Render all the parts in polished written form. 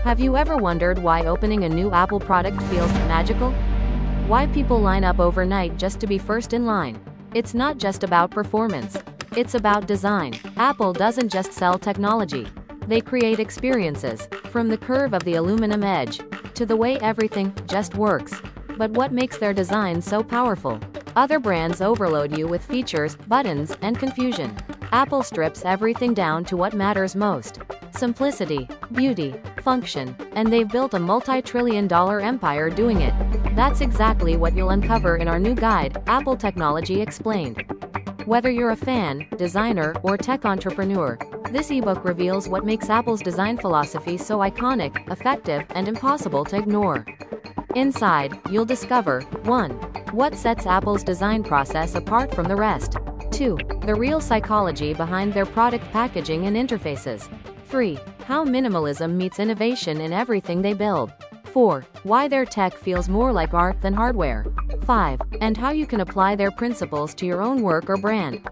Have you ever wondered why opening a new Apple product feels magical? Why people line up overnight just to be first in line? It's not just about performance. It's about design. Apple doesn't just sell technology. They create experiences, from the curve of the aluminum edge, to the way everything just works. But what makes their design so powerful? Other brands overload you with features, buttons, and confusion. Apple strips everything down to what matters most. Simplicity, beauty, function, and they've built a multi-trillion-dollar empire doing it. That's exactly what you'll uncover in our new guide, Apple Technology Explained. Whether you're a fan, designer, or tech entrepreneur, this ebook reveals what makes Apple's design philosophy so iconic, effective, and impossible to ignore. Inside, you'll discover 1. What sets Apple's design process apart from the rest. 2. The real psychology behind their product packaging and interfaces. 3. How minimalism meets innovation in everything they build. 4. Why their tech feels more like art than hardware. 5. And how you can apply their principles to your own work or brand.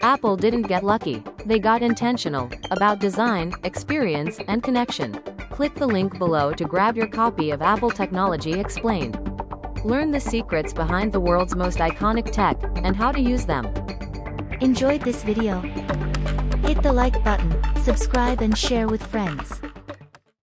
Apple didn't get lucky. They got intentional about design, experience, and connection. Click the link below to grab your copy of Apple Technology Explained. Learn the secrets behind the world's most iconic tech and how to use them. Enjoyed this video? Hit the like button, subscribe and share with friends.